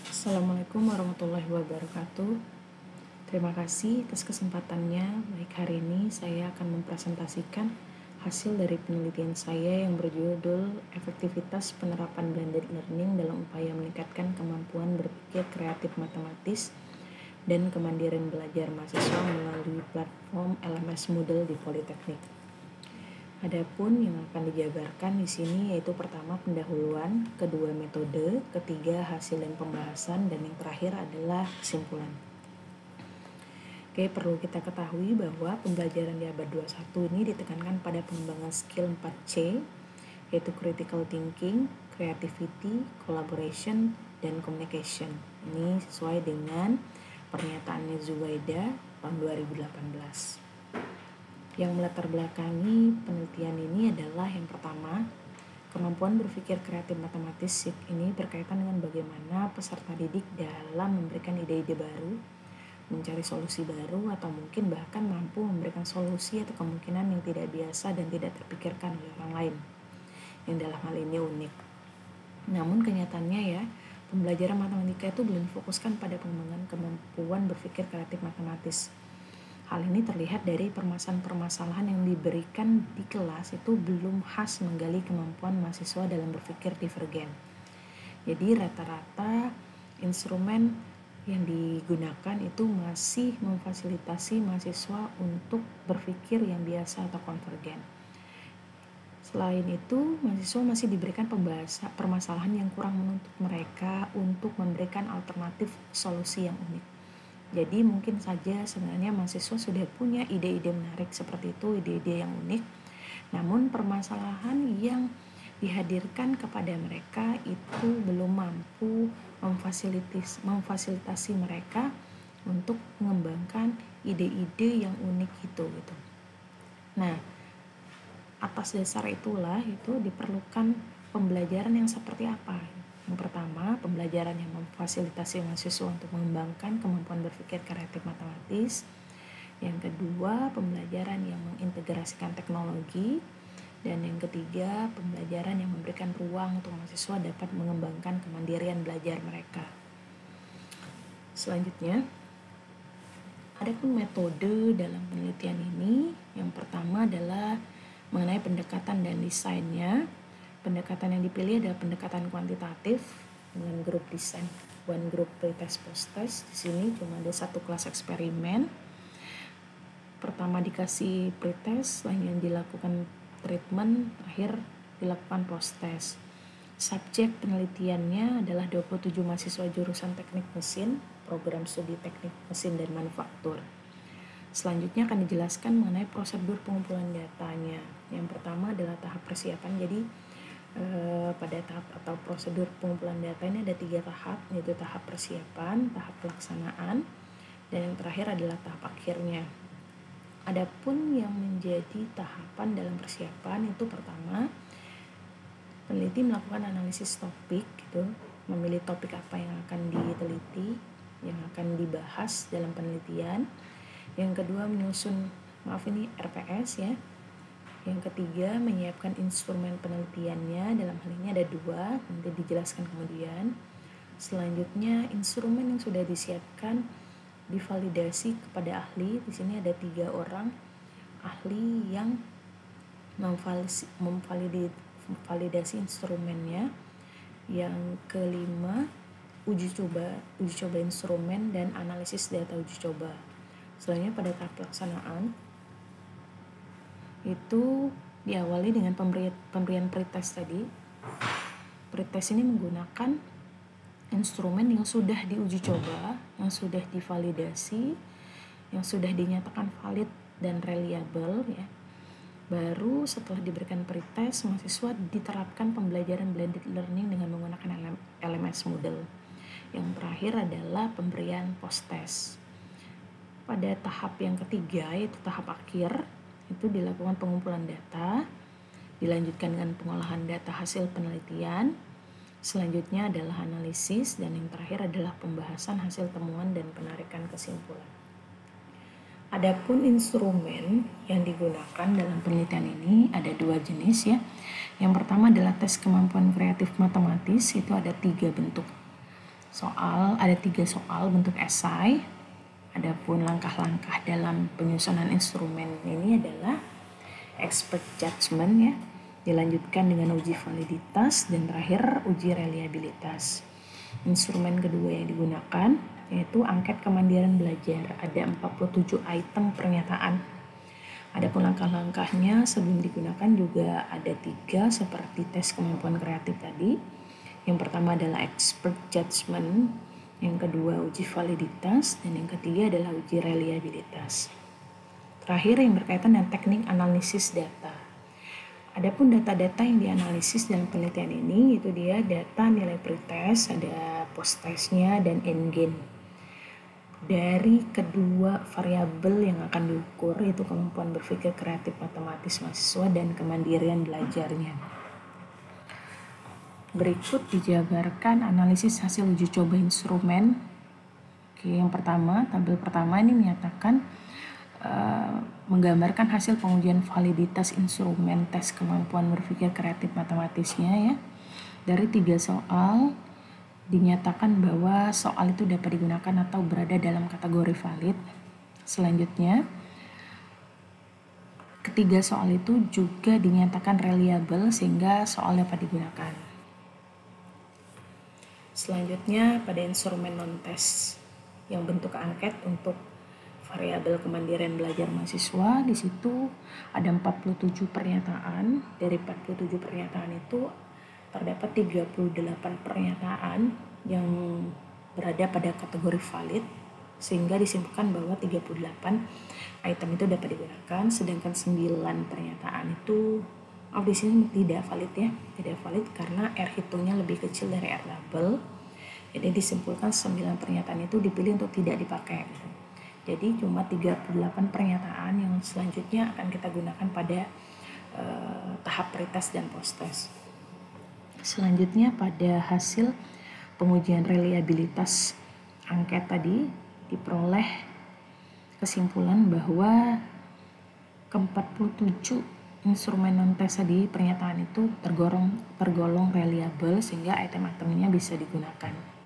Assalamualaikum warahmatullahi wabarakatuh. Terima kasih atas kesempatannya. Baik, hari ini saya akan mempresentasikan hasil dari penelitian saya yang berjudul Efektivitas Penerapan Blended Learning dalam upaya meningkatkan kemampuan berpikir kreatif matematis dan kemandirian belajar mahasiswa melalui platform LMS Moodle di Politeknik. Adapun yang akan dijabarkan di sini yaitu pertama pendahuluan, kedua metode, ketiga hasil dan pembahasan, dan yang terakhir adalah kesimpulan. Oke, perlu kita ketahui bahwa pembelajaran di abad 21 ini ditekankan pada pengembangan skill 4C, yaitu critical thinking, creativity, collaboration, dan communication. Ini sesuai dengan pernyataannya Zuwaida tahun 2018. Yang melatar belakangi penelitian ini adalah yang pertama, kemampuan berpikir kreatif matematis ini berkaitan dengan bagaimana peserta didik dalam memberikan ide-ide baru, mencari solusi baru, atau mungkin bahkan mampu memberikan solusi atau kemungkinan yang tidak biasa dan tidak terpikirkan oleh orang lain, yang dalam hal ini unik. Namun kenyataannya ya, pembelajaran matematika itu belum difokuskan pada pengembangan kemampuan berpikir kreatif matematis. Hal ini terlihat dari permasalahan-permasalahan yang diberikan di kelas itu belum khas menggali kemampuan mahasiswa dalam berpikir divergen. Jadi rata-rata instrumen yang digunakan itu masih memfasilitasi mahasiswa untuk berpikir yang biasa atau konvergen. Selain itu, mahasiswa masih diberikan permasalahan yang kurang menuntut mereka untuk memberikan alternatif solusi yang unik. Jadi mungkin saja sebenarnya mahasiswa sudah punya ide-ide menarik seperti itu, ide-ide yang unik. Namun permasalahan yang dihadirkan kepada mereka itu belum mampu memfasilitasi mereka untuk mengembangkan ide-ide yang unik itu gitu. Nah, atas dasar itulah itu diperlukan pembelajaran yang seperti apa? Yang pertama, pembelajaran yang memfasilitasi mahasiswa untuk mengembangkan kemampuan berpikir kreatif matematis. Yang kedua, pembelajaran yang mengintegrasikan teknologi. Dan yang ketiga, pembelajaran yang memberikan ruang untuk mahasiswa dapat mengembangkan kemandirian belajar mereka. Selanjutnya, ada pun metode dalam penelitian ini. Yang pertama adalah mengenai pendekatan dan desainnya. Pendekatan yang dipilih adalah pendekatan kuantitatif dengan grup desain one group pretest post-test. Di sini cuma ada satu kelas eksperimen. Pertama dikasih pretest, selanjutnya dilakukan treatment, akhir dilakukan post-test. Subjek penelitiannya adalah 27 mahasiswa jurusan teknik mesin, program studi teknik mesin dan manufaktur. Selanjutnya akan dijelaskan mengenai prosedur pengumpulan datanya. Yang pertama adalah tahap persiapan. Jadi pada tahap atau prosedur pengumpulan data ini ada 3 tahap, yaitu tahap persiapan, tahap pelaksanaan, dan yang terakhir adalah tahap akhirnya. Adapun yang menjadi tahapan dalam persiapan itu pertama, peneliti melakukan analisis topik gitu, memilih topik apa yang akan diteliti, yang akan dibahas dalam penelitian. Yang kedua menyusun, RPS ya. Yang ketiga, menyiapkan instrumen penelitiannya. Dalam hal ini ada 2, nanti dijelaskan kemudian. Selanjutnya, instrumen yang sudah disiapkan divalidasi kepada ahli. Di sini ada 3 orang ahli yang memvalidasi instrumennya. Yang kelima, uji coba instrumen dan analisis data uji coba. Selanjutnya pada tahap pelaksanaan itu diawali dengan pemberian pretest tadi. Pretest ini menggunakan instrumen yang sudah diuji coba, yang sudah divalidasi, yang sudah dinyatakan valid dan reliable ya. Baru setelah diberikan pretest, mahasiswa diterapkan pembelajaran blended learning dengan menggunakan LMS Moodle. Yang terakhir adalah pemberian post-test. Pada tahap yang ketiga, yaitu tahap akhir, itu dilakukan pengumpulan data, dilanjutkan dengan pengolahan data hasil penelitian, selanjutnya adalah analisis, dan yang terakhir adalah pembahasan hasil temuan dan penarikan kesimpulan. Adapun instrumen yang digunakan dalam penelitian ini ada 2 jenis ya. Yang pertama adalah tes kemampuan kreatif matematis, itu ada 3 bentuk. ada 3 soal bentuk esai. Adapun langkah-langkah dalam penyusunan instrumen ini adalah expert judgment ya, dilanjutkan dengan uji validitas, dan terakhir uji reliabilitas. Instrumen kedua yang digunakan yaitu angket kemandirian belajar. Ada 47 item pernyataan. Adapun langkah-langkahnya sebelum digunakan juga ada 3 seperti tes kemampuan kreatif tadi. Yang pertama adalah expert judgment, yang kedua uji validitas, dan yang ketiga adalah uji reliabilitas. Terakhir yang berkaitan dengan teknik analisis data. Adapun data-data yang dianalisis dalam penelitian ini itu dia data nilai pretest, ada post-testnya dan endgain. Dari kedua variabel yang akan diukur yaitu kemampuan berpikir kreatif matematis mahasiswa dan kemandirian belajarnya. Berikut dijabarkan analisis hasil uji coba instrumen. Oke, yang pertama, tabel pertama ini menyatakan menggambarkan hasil pengujian validitas instrumen tes kemampuan berpikir kreatif matematisnya ya. Dari 3 soal dinyatakan bahwa soal itu dapat digunakan atau berada dalam kategori valid. Selanjutnya, ketiga soal itu juga dinyatakan reliable sehingga soal dapat digunakan. Selanjutnya pada instrumen non-tes yang bentuk angket untuk variabel kemandirian belajar mahasiswa, di situ ada 47 pernyataan. Dari 47 pernyataan itu terdapat 38 pernyataan yang berada pada kategori valid, sehingga disimpulkan bahwa 38 item itu dapat digunakan, sedangkan 9 pernyataan itu di sini tidak valid ya, tidak valid karena R hitungnya lebih kecil dari R label. Jadi disimpulkan 9 pernyataan itu dipilih untuk tidak dipakai. Jadi cuma 38 pernyataan yang selanjutnya akan kita gunakan pada tahap pretest dan post-test. Selanjutnya pada hasil pengujian reliabilitas angket tadi diperoleh kesimpulan bahwa ke-47 instrumen non-tes tadi pernyataan itu tergolong reliable sehingga item-itemnya bisa digunakan.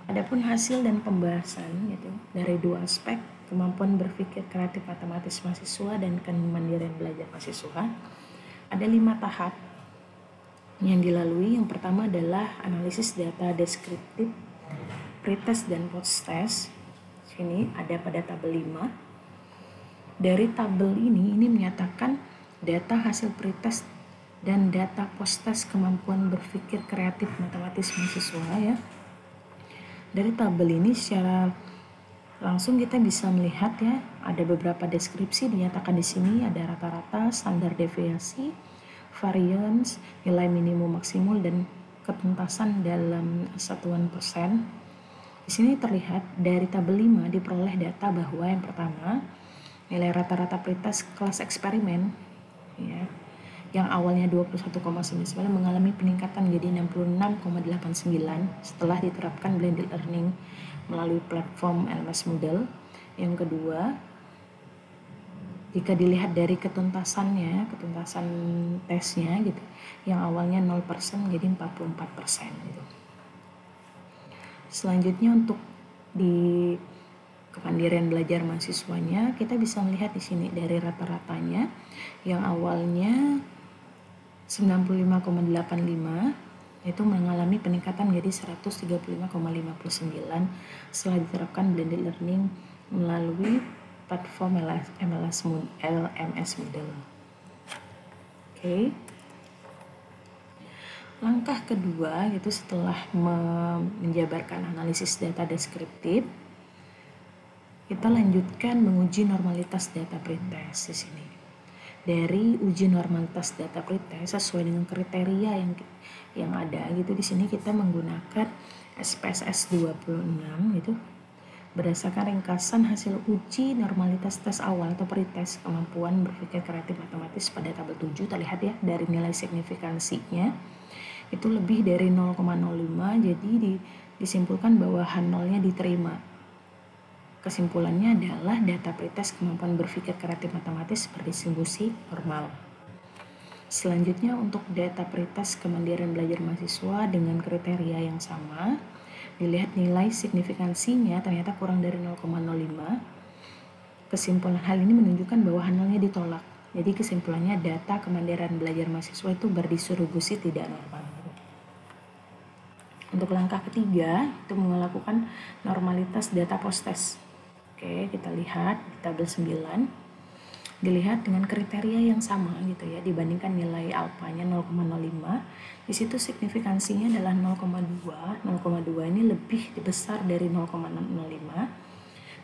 Adapun hasil dan pembahasan yaitu dari 2 aspek, kemampuan berpikir kreatif matematis mahasiswa dan kemandirian belajar mahasiswa. Ada 5 tahap yang dilalui. Yang pertama adalah analisis data deskriptif, pretest dan post-test. Sini ada pada tabel 5. Dari tabel ini menyatakan data hasil pretest dan data post-test kemampuan berpikir kreatif matematis mahasiswa ya. Dari tabel ini secara langsung kita bisa melihat ya, ada beberapa deskripsi dinyatakan di sini, ada rata-rata, standar deviasi, variance, nilai minimum maksimum, dan ketuntasan dalam satuan persen. Di sini terlihat dari tabel 5 diperoleh data bahwa yang pertama, nilai rata-rata pretest kelas eksperimen ya, yang awalnya 21,99 mengalami peningkatan menjadi 66,89 setelah diterapkan blended learning melalui platform LMS Moodle. Yang kedua, jika dilihat dari ketuntasan tesnya gitu, yang awalnya 0% menjadi 44% gitu. Selanjutnya untuk di kemandirian belajar mahasiswanya, kita bisa melihat di sini dari rata-ratanya yang awalnya 95,85 itu mengalami peningkatan menjadi 135,59 setelah diterapkan blended learning melalui platform LMS Moodle. Oke. Langkah kedua yaitu setelah menjabarkan analisis data deskriptif, kita lanjutkan menguji normalitas data pretest di sini. Dari uji normalitas data pretest sesuai dengan kriteria yang ada gitu, di sini kita menggunakan SPSS 26 gitu. Berdasarkan ringkasan hasil uji normalitas tes awal atau pretest kemampuan berpikir kreatif matematis pada tabel 7 terlihat ya, dari nilai signifikansinya itu lebih dari 0,05, jadi disimpulkan bahwa H0-nya diterima. Kesimpulannya adalah data pretest kemampuan berpikir kreatif matematis berdistribusi normal. Selanjutnya untuk data pretest kemandirian belajar mahasiswa dengan kriteria yang sama, dilihat nilai signifikansinya ternyata kurang dari 0,05. Kesimpulan hal ini menunjukkan bahwa H0-nya ditolak. Jadi kesimpulannya data kemandirian belajar mahasiswa itu berdistribusi tidak normal. Untuk langkah ketiga itu melakukan normalitas data post-test. Oke, kita lihat di tabel 9. Dilihat dengan kriteria yang sama gitu ya, dibandingkan nilai alfanya 0,05. Di situ signifikansinya adalah 0,2. 0,2 ini lebih besar dari 0,05.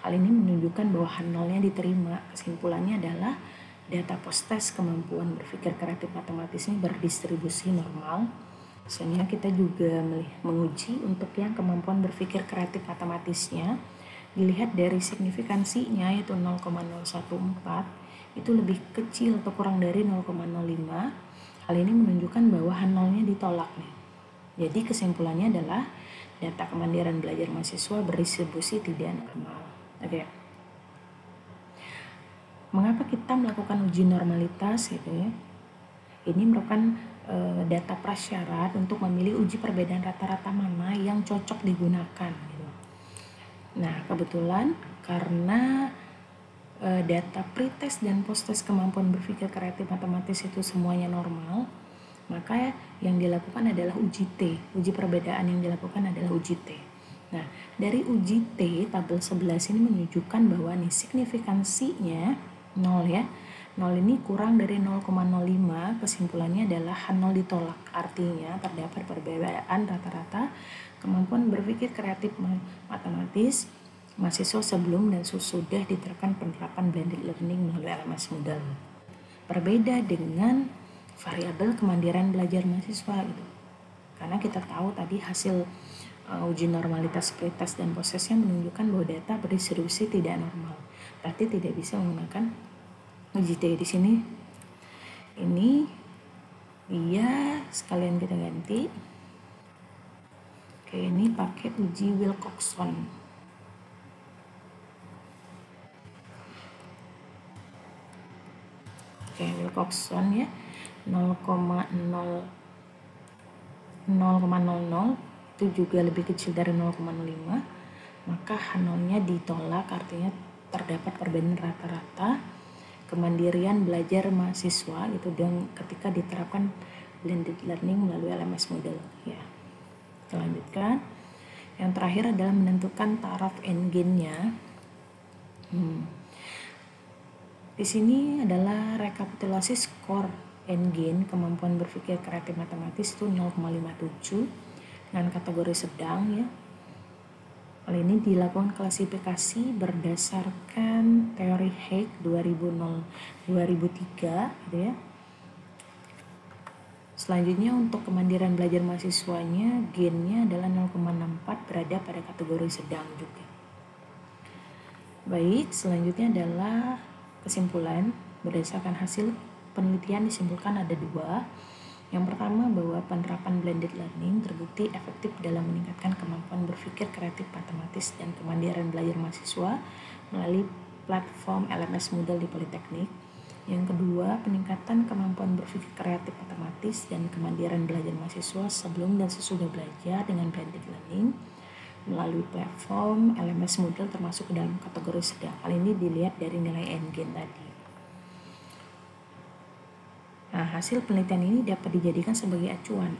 Hal ini menunjukkan bahwa H0-nya diterima. Kesimpulannya adalah data post-test kemampuan berpikir kreatif matematis ini berdistribusi normal. Misalnya kita juga menguji untuk yang kemampuan berpikir kreatif matematisnya. Dilihat dari signifikansinya yaitu 0,014, itu lebih kecil atau kurang dari 0,05. Hal ini menunjukkan bahwa H0-nya ditolak nih. Jadi kesimpulannya adalah data kemandirian belajar mahasiswa berdistribusi tidak normal. Oke. Mengapa kita melakukan uji normalitas gitu ya? Ini merupakan data prasyarat untuk memilih uji perbedaan rata-rata mana yang cocok digunakan gitu. Nah, kebetulan karena data pretest dan posttest kemampuan berpikir kreatif matematis itu semuanya normal, maka yang dilakukan adalah uji T. Uji perbedaan yang dilakukan adalah uji T. Nah, dari uji T tabel 11 ini menunjukkan bahwa nih signifikansinya 0 ya. 0 ini kurang dari 0,05, kesimpulannya adalah H0 ditolak. Artinya terdapat perbedaan rata-rata kemampuan berpikir kreatif matematis mahasiswa sebelum dan sesudah diterapkan penerapan blended learning melalui LMS Moodle. Berbeda dengan variabel kemandirian belajar mahasiswa gitu. Karena kita tahu tadi hasil uji normalitas pretest dan posesnya menunjukkan bahwa data berdistribusi tidak normal. Berarti tidak bisa menggunakan uji T di sini. Ini dia sekalian kita ganti. Oke, ini pakai uji Wilcoxon. Oke, Wilcoxon ya 0,00 itu juga lebih kecil dari 0,05, maka H0-nya ditolak, artinya terdapat perbedaan rata-rata kemandirian belajar mahasiswa itu dan ketika diterapkan blended learning melalui LMS Moodle ya. Selanjutnya yang terakhir adalah menentukan taraf endgain-nya. Di sini adalah rekapitulasi skor endgain kemampuan berpikir kreatif matematis itu 0,57 dengan kategori sedang ya. Hal ini dilakukan klasifikasi berdasarkan teori Hayek 2003 gitu ya. Selanjutnya untuk kemandirian belajar mahasiswanya gainnya adalah 0,64, berada pada kategori sedang juga. Baik, selanjutnya adalah kesimpulan. Berdasarkan hasil penelitian disimpulkan ada dua. Yang pertama bahwa penerapan blended learning terbukti efektif dalam meningkatkan kemampuan berpikir kreatif matematis dan kemandirian belajar mahasiswa melalui platform LMS Moodle di Politeknik. Yang kedua, peningkatan kemampuan berpikir kreatif matematis dan kemandirian belajar mahasiswa sebelum dan sesudah belajar dengan blended learning melalui platform LMS Moodle termasuk ke dalam kategori sedang. Hal ini dilihat dari nilai endgain tadi. Nah, hasil penelitian ini dapat dijadikan sebagai acuan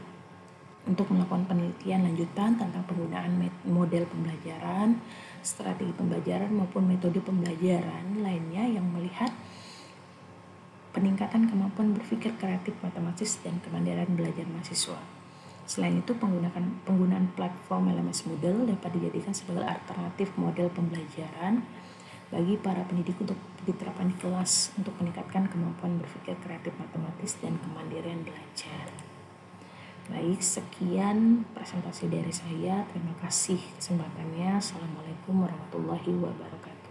untuk melakukan penelitian lanjutan tentang penggunaan model pembelajaran, strategi pembelajaran maupun metode pembelajaran lainnya yang melihat peningkatan kemampuan berpikir kreatif matematis dan kemandirian belajar mahasiswa. Selain itu, penggunaan platform LMS Moodle dapat dijadikan sebagai alternatif model pembelajaran bagi para pendidik untuk diterapkan di kelas untuk meningkatkan kemampuan berpikir kreatif matematis dan kemandirian belajar. Baik, sekian presentasi dari saya. Terima kasih kesempatannya. Assalamualaikum warahmatullahi wabarakatuh.